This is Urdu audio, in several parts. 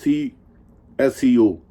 CSCO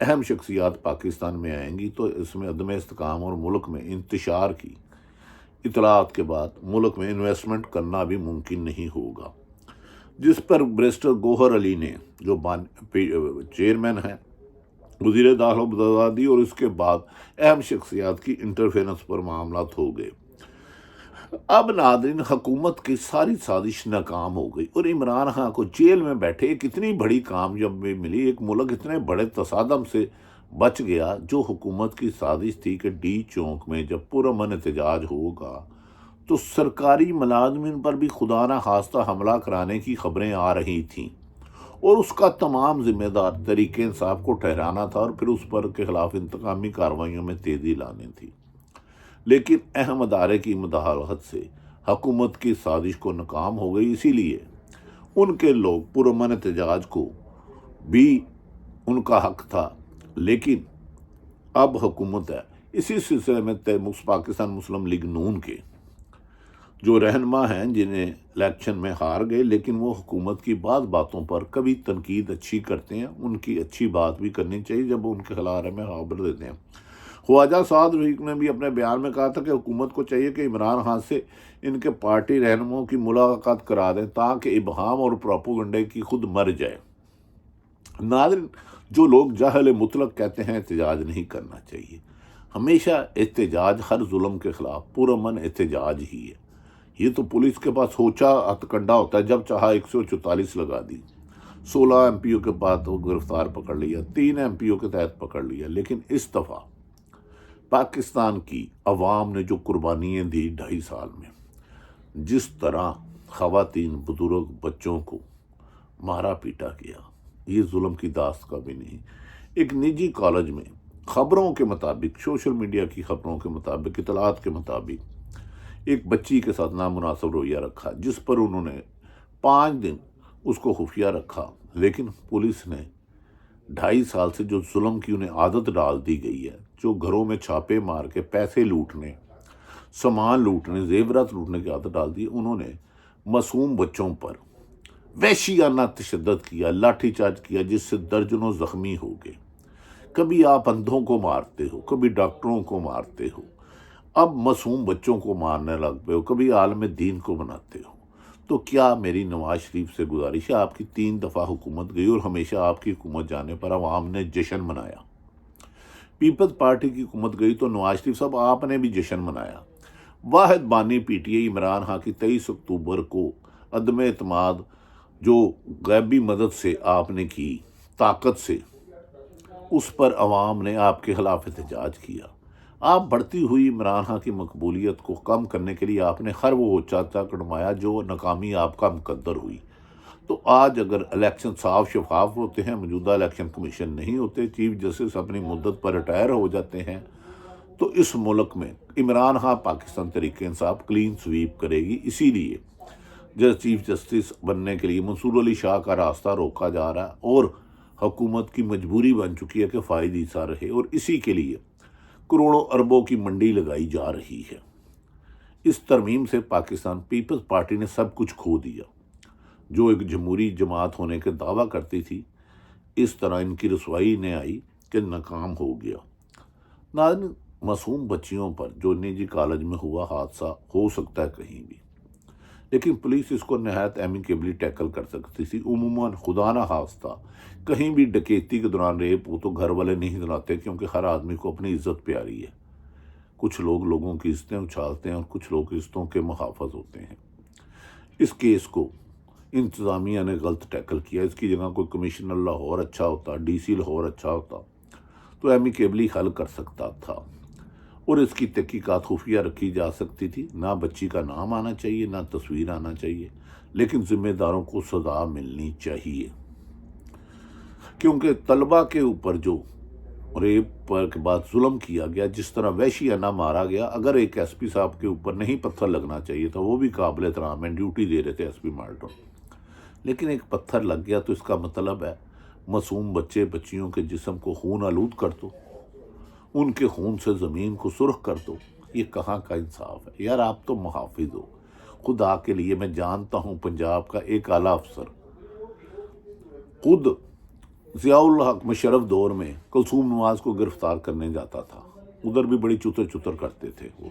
اہم شخصیات پاکستان میں آئیں گی تو اس میں عدم استحکام اور ملک میں انتشار کی اطلاعات کے بعد ملک میں انویسٹمنٹ کرنا بھی ممکن نہیں ہوگا، جس پر بیرسٹر گوہر علی نے جو چیئرمین ہیں وزیر داخلہ بدادی اور اس کے بعد اہم شخصیات کی انٹرفیرنس پر معاملات ہو گئے۔ اب ناظرین، حکومت کی ساری سازش ناکام ہو گئی اور عمران خان کو جیل میں بیٹھے ایک اتنی بڑی کامیابی ملی، ایک ملک اتنے بڑے تصادم سے بچ گیا۔ جو حکومت کی سازش تھی کہ ڈی چونک میں جب پرامن احتجاج ہوگا تو سرکاری ملازمین پر بھی خدا نہ خواستہ حملہ کرانے کی خبریں آ رہی تھیں اور اس کا تمام ذمہ دار تحریک انصاف کو ٹھہرانا تھا اور پھر اس پر کے خلاف انتقامی کارروائیوں میں تیزی لانی تھی، لیکن اہم ادارے کی مداخلت سے حکومت کی سازش کو ناکام ہو گئی۔ اسی لیے ان کے لوگ پرامن احتجاج کو بھی ان کا حق تھا، لیکن اب حکومت ہے۔ اسی سلسلے میں پاکستان مسلم لیگ نون کے جو رہنما ہیں جنہیں الیکشن میں ہار گئے، لیکن وہ حکومت کی بعض باتوں پر کبھی تنقید اچھی کرتے ہیں، ان کی اچھی بات بھی کرنی چاہیے جب ان کے خلاف میں خبر دیتے ہیں۔ خواجہ سعد رفیق نے بھی اپنے بیان میں کہا تھا کہ حکومت کو چاہیے کہ عمران خان سے ان کے پارٹی رہنماؤں کی ملاقات کرا دیں تاکہ ابہام اور پروپیگنڈے کی خود مر جائے۔ ناظرین، جو لوگ جاہل مطلق کہتے ہیں احتجاج نہیں کرنا چاہیے، ہمیشہ احتجاج ہر ظلم کے خلاف پرامن احتجاج ہی ہے۔ یہ تو پولیس کے پاس ہوچا ہتھکنڈا ہوتا ہے، جب چاہا 144 لگا دی، 16 ایم پی او کے بعد وہ گرفتار پکڑ لیا، 3 ایم پی او کے تحت پکڑ لیا، لیکن اس دفعہ پاکستان کی عوام نے جو قربانیاں دی 2.5 سال میں، جس طرح خواتین، بزرگ، بچوں کو مارا پیٹا گیا، یہ ظلم کی داست کا بھی نہیں۔ ایک نجی کالج میں خبروں کے مطابق، سوشل میڈیا کی خبروں کے مطابق، اطلاعات کے مطابق ایک بچی کے ساتھ نامناسب رویہ رکھا، جس پر انہوں نے 5 دن اس کو خفیہ رکھا، لیکن پولیس نے 2.5 سال سے جو ظلم کی انہیں عادت ڈال دی گئی ہے، جو گھروں میں چھاپے مار کے پیسے لوٹنے، سامان لوٹنے، زیورات لوٹنے کی عادت ڈال دی، انہوں نے معصوم بچوں پر وحشیانہ تشدد کیا، لاٹھی چارج کیا، جس سے درجنوں زخمی ہو گئے۔ کبھی آپ اندھوں کو مارتے ہو، کبھی ڈاکٹروں کو مارتے ہو، اب معصوم بچوں کو مارنے لگ پے ہو، کبھی عالم دین کو بناتے ہو۔ تو کیا میری نواز شریف سے گزارش ہے، آپ کی 3 دفعہ حکومت گئی اور ہمیشہ آپ کی حکومت جانے پر عوام نے جشن منایا۔ پیپلز پارٹی کی حکومت گئی تو نواز شریف صاحب آپ نے بھی جشن منایا۔ واحد بانی P T I Imran Khan کی 23 اکتوبر کو عدم اعتماد جو غیبی مدد سے آپ نے کی، طاقت سے، اس پر عوام نے آپ کے خلاف احتجاج کیا۔ آپ بڑھتی ہوئی عمران خان کی مقبولیت کو کم کرنے کے لیے آپ نے ہر وہ چاچا کڑمایا جو ناکامی آپ کا مقدر ہوئی۔ تو آج اگر الیکشن صاف شفاف ہوتے ہیں، موجودہ الیکشن کمیشن نہیں ہوتے، چیف جسٹس اپنی مدت پر ریٹائر ہو جاتے ہیں، تو اس ملک میں عمران خان پاکستان تحریک انصاف کلین سویپ کرے گی۔ اسی لیے چیف جسٹس بننے کے لیے منصور علی شاہ کا راستہ روکا جا رہا ہے اور حکومت کی مجبوری بن چکی ہے کہ فائد عیسیٰ رہے، اور اسی کے لیے کروڑوں اربوں کی منڈی لگائی جا رہی ہے۔ اس ترمیم سے پاکستان پیپلز پارٹی نے سب کچھ کھو دیا، جو ایک جمہوری جماعت ہونے کے دعویٰ کرتی تھی، اس طرح ان کی رسوائی نے آئی کہ ناکام ہو گیا۔ ناظرین، معصوم بچیوں پر جو نجی کالج میں ہوا حادثہ ہو سکتا ہے کہیں بھی، لیکن پولیس اس کو نہایت ایمیکیبلی ٹیکل کر سکتی تھی۔ عموماً خدا نہ خواستہ کہیں بھی ڈکیتی کے دوران ریپ ہو تو گھر والے نہیں دلاتے، کیونکہ ہر آدمی کو اپنی عزت پیاری ہے۔ کچھ لوگ لوگوں کی عزتیں اچھالتے ہیں اور کچھ لوگ عزتوں کے محافظ ہوتے ہیں۔ اس کیس کو انتظامیہ نے غلط ٹیکل کیا۔ اس کی جگہ کوئی کمشنر لاہور اچھا ہوتا، ڈی سی لاہور اچھا ہوتا تو ایمیکیبلی حل کر سکتا تھا، اور اس کی تحقیقات خفیہ رکھی جا سکتی تھی۔ نہ بچی کا نام آنا چاہیے، نہ تصویر آنا چاہیے، لیکن ذمہ داروں کو سزا ملنی چاہیے، کیونکہ طلبہ کے اوپر جو ریپ پر کے بعد ظلم کیا گیا، جس طرح وحشیانہ مارا گیا، اگر ایک ایس پی صاحب کے اوپر نہیں پتھر لگنا چاہیے تھا، وہ بھی قابل احترام ہے، ڈیوٹی دے رہے تھے ایس پی مالٹن، لیکن ایک پتھر لگ گیا تو اس کا مطلب ہے معصوم بچے بچیوں کے جسم کو خون آلود کر دو، ان کے خون سے زمین کو سرخ کر دو۔ یہ کہاں کا انصاف ہے یار؟ آپ تو محافظ ہو، خدا کے لیے میں جانتا ہوں پنجاب کا ایک اعلیٰ افسر خود ضیاء الحق مشرف دور میں کلثوم نواز کو گرفتار کرنے جاتا تھا، ادھر بھی بڑی چتر چتر کرتے تھے وہ۔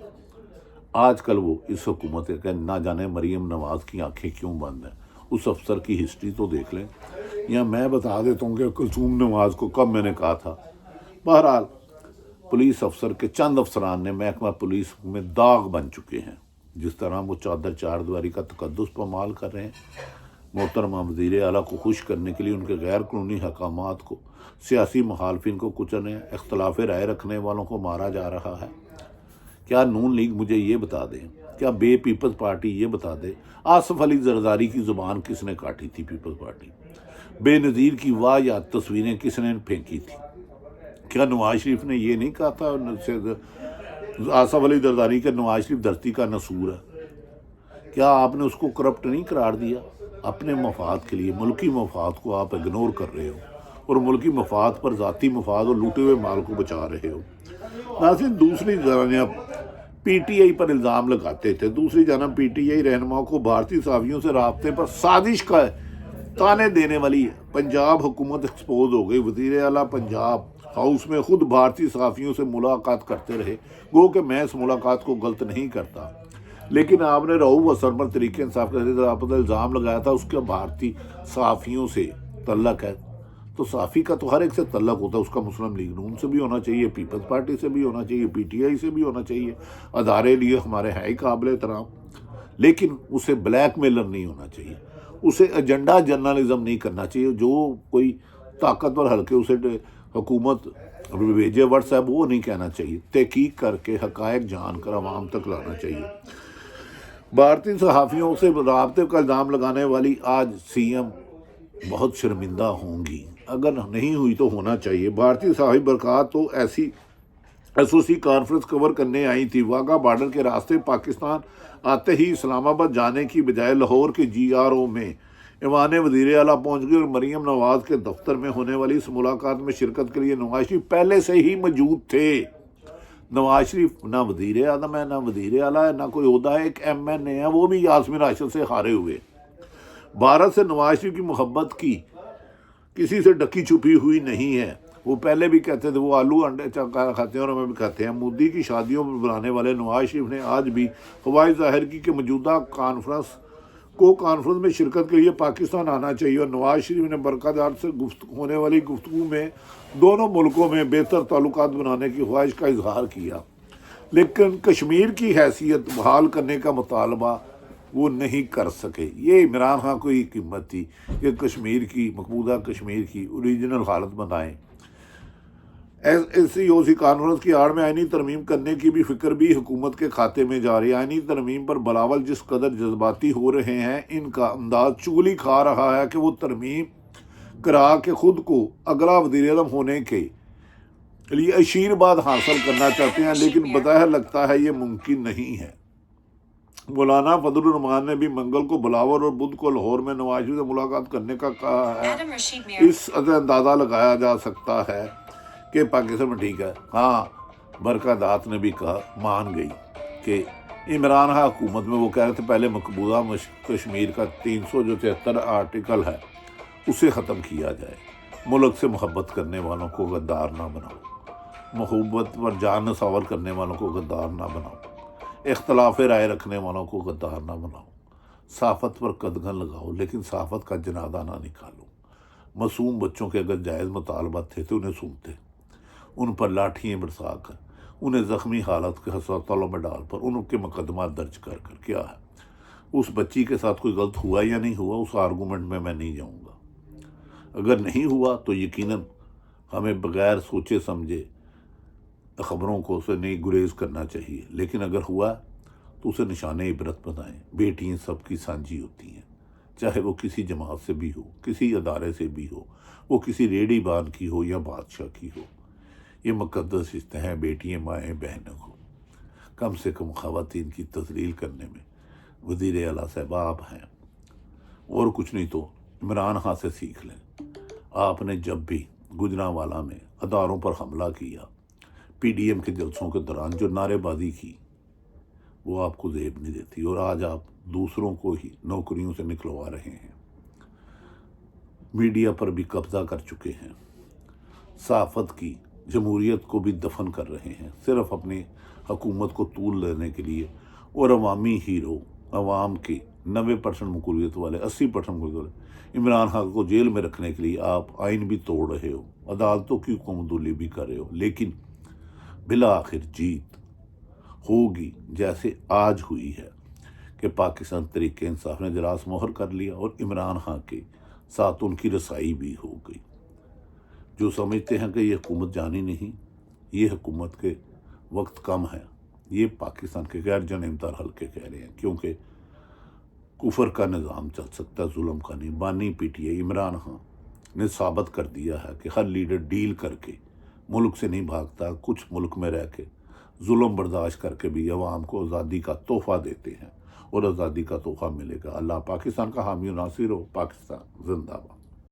آج کل وہ اس حکومت کے نہ جانے مریم نواز کی آنکھیں کیوں بند ہیں، اس افسر کی ہسٹری تو دیکھ لیں، یا میں بتا دیتا ہوں کہ کلثوم نواز کو کب میں نے کہا تھا۔ بہرحال پولیس افسر کے چند افسران نے محکمہ پولیس میں داغ بن چکے ہیں، جس طرح وہ چادر چار دیواری کا تقدس پامال کر رہے ہیں۔ محترمہ وزیر اعلیٰ کو خوش کرنے کے لیے ان کے غیر قانونی احکامات کو، سیاسی مخالفین کو کچلنے، اختلاف رائے رکھنے والوں کو مارا جا رہا ہے۔ کیا نون لیگ مجھے یہ بتا دے، کیا بے پیپلز پارٹی یہ بتا دے آصف علی زرداری کی زبان کس نے کاٹی تھی؟ پیپلز پارٹی۔ بے نظیر کی واہیات تصویریں کس نے پھینکی تھی؟ کیا نواز شریف نے یہ نہیں کہا تھا آصف علی زرداری کے نواز شریف دھرتی کا نسور ہے؟ کیا آپ نے اس کو کرپٹ نہیں قرار دیا؟ اپنے مفاد کے لیے ملکی مفاد کو آپ اگنور کر رہے ہو، اور ملکی مفاد پر ذاتی مفاد اور لوٹے ہوئے مال کو بچا رہے ہو۔ ناظرین، دوسری جانب پی ٹی آئی پر الزام لگاتے تھے، دوسری جانب پی ٹی آئی رہنماؤں کو بھارتی صحافیوں سے رابطے پر سازش کا تانے دینے والی پنجاب حکومت ایکسپوز ہو گئی۔ وزیر اعلیٰ پنجاب ہاؤس میں خود بھارتی صحافیوں سے ملاقات کرتے رہے، گو کہ میں اس ملاقات کو غلط نہیں کرتا، لیکن آپ نے رؤوف اسد پر طریق انصاف کے رابطہ الزام لگایا تھا، اس کا بھارتی صحافیوں سے تعلق ہے، تو صحافی کا تو ہر ایک سے تعلق ہوتا ہے، اس کا مسلم لیگ نون سے بھی ہونا چاہیے، پیپلز پارٹی سے بھی ہونا چاہیے، پی ٹی آئی سے بھی ہونا چاہیے، ادارے لیے ہمارے ہے ہی قابل احترام، لیکن اسے بلیک میلر نہیں ہونا چاہیے، اسے ایجنڈا جرنلزم نہیں کرنا چاہیے، جو کوئی طاقتور حلقے اسے حکومت بھیجے واٹس ایپ وہ نہیں کہنا چاہیے، تحقیق کر کے حقائق جان کر عوام تک لانا چاہیے۔ بھارتی صحافیوں سے رابطے کا الزام لگانے والی آج سی ایم بہت شرمندہ ہوں گی، اگر نہیں ہوئی تو ہونا چاہیے۔ بھارتی صحافی برکات تو ایسوسی کانفرنس کور کرنے آئی تھی، واگا بارڈر کے راستے پاکستان آتے ہی اسلام آباد جانے کی بجائے لاہور کے جی آر او میں ایوان وزیر اعلیٰ پہنچ گئی، اور مریم نواز کے دفتر میں ہونے والی اس ملاقات میں شرکت کے لیے نواز شریف پہلے سے ہی موجود تھے۔ نواز شریف نہ وزیر اعظم ہے، نہ وزیر اعلیٰ ہے، نہ کوئی عہدہ ہے، ایک ایم این اے ہے، وہ بھی یاسمین راشد سے ہارے ہوئے۔ بھارت سے نواز شریف کی محبت کی کسی سے ڈکی چھپی ہوئی نہیں ہے، وہ پہلے بھی کہتے تھے، وہ آلو انڈے کھاتے ہیں اور ہمیں بھی کھاتے ہیں۔ مودی کی شادیوں میں بلانے والے نواز شریف نے آج بھی خواہش ظاہر کی کہ موجودہ کانفرنس میں شرکت کے لیے پاکستان آنا چاہیے، اور نواز شریف نے برقرار سے ہونے والی گفتگو میں دونوں ملکوں میں بہتر تعلقات بنانے کی خواہش کا اظہار کیا، لیکن کشمیر کی حیثیت بحال کرنے کا مطالبہ وہ نہیں کر سکے۔ یہ عمران خان کو ہی قیمت تھی کہ کشمیر کی مقبوضہ کشمیر کی اوریجنل حالت بنائیں۔ سی او سی کانفرنس کی آڑ میں آئینی ترمیم کرنے کی بھی فکر بھی حکومت کے کھاتے میں جا رہی ہے۔ آئینی ترمیم پر بلاول جس قدر جذباتی ہو رہے ہیں، ان کا انداز چغلی کھا رہا ہے کہ وہ ترمیم کرا کے خود کو اگلا وزیر اعظم ہونے کے لیے آشیرواد حاصل کرنا چاہتے ہیں، لیکن بظاہر لگتا ہے یہ ممکن نہیں ہے۔ مولانا فضل الرحمان نے بھی منگل کو بلاول اور بدھ کو لاہور میں نواز شریف سے ملاقات کرنے کا کہا ہے۔ اس سے اندازہ لگایا جا سکتا ہے کہ پاکستان میں ٹھیک ہے۔ ہاں، برکات نے بھی کہا، مان گئی کہ عمران خان حکومت میں وہ کہہ رہے تھے پہلے مقبوضہ کشمیر کا 373 آرٹیکل ہے اسے ختم کیا جائے، ملک سے محبت کرنے والوں کو غدار نہ بناؤ، محبت پر جان نثار کرنے والوں کو غدار نہ بناؤ، اختلاف رائے رکھنے والوں کو غدار نہ بناؤ، صحافت پر قدغن لگاؤ لیکن صحافت کا جنازہ نہ نکالو۔ معصوم بچوں کے اگر جائز مطالبات تھے تو انہیں سنتے، ان پر لاٹھیاں برسا کر، انہیں زخمی حالت کے ہسپتالوں میں ڈال پر ان کے مقدمات درج کر کیا ہے۔ اس بچی کے ساتھ کوئی غلط ہوا یا نہیں ہوا، اس آرگومنٹ میں نہیں جاؤں گا۔ اگر نہیں ہوا تو یقیناً ہمیں بغیر سوچے سمجھے خبروں کو اسے نہیں گریز کرنا چاہیے، لیکن اگر ہوا تو اسے نشان عبرت بنائیں۔ بیٹیاں سب کی سانجھی ہوتی ہیں، چاہے وہ کسی جماعت سے بھی ہو، کسی ادارے سے بھی ہو، وہ کسی ریڑھی بان کی ہو یا بادشاہ کی ہو۔ یہ مقدس رشتے ہیں، بیٹیاں مائیں بہنوں کو۔ کم سے کم خواتین کی تذلیل کرنے میں وزیر اعلیٰ صاحب آپ ہیں، اور کچھ نہیں تو عمران خان سے سیکھ لیں۔ آپ نے جب بھی گجرانوالہ میں اداروں پر حملہ کیا، پی ڈی ایم کے جلسوں کے دوران جو نعرے بازی کی، وہ آپ کو زیب نہیں دیتی، اور آج آپ دوسروں کو ہی نوکریوں سے نکلوا رہے ہیں۔ میڈیا پر بھی قبضہ کر چکے ہیں، صحافت کی جمہوریت کو بھی دفن کر رہے ہیں، صرف اپنی حکومت کو طول لینے کے لیے، اور عوامی ہیرو، عوام کی 90% مقبولیت والے، 80% مقبولیت والے عمران خان کو جیل میں رکھنے کے لیے آپ آئین بھی توڑ رہے ہو، عدالتوں کی قومدولی بھی کر رہے ہو، لیکن بالآخر جیت ہوگی جیسے آج ہوئی ہے کہ پاکستان تحریک انصاف نے جراث مہر کر لیا اور عمران خان کے ساتھ ان کی رسائی بھی ہو گئی۔ جو سمجھتے ہیں کہ یہ حکومت جانی نہیں، یہ حکومت کے وقت کم ہے، یہ پاکستان کے غیر جانبدار حلقے کہہ رہے ہیں، کیونکہ کفر کا نظام چل سکتا ہے، ظلم کا نہیں۔ بانی P T I Imran Khan نے ثابت کر دیا ہے کہ ہر لیڈر ڈیل کر کے ملک سے نہیں بھاگتا، کچھ ملک میں رہ کے ظلم برداشت کر کے بھی عوام کو آزادی کا تحفہ دیتے ہیں، اور آزادی کا تحفہ ملے گا۔ اللہ پاکستان کا حامی و ناصر ہو۔ پاکستان زندہ باد۔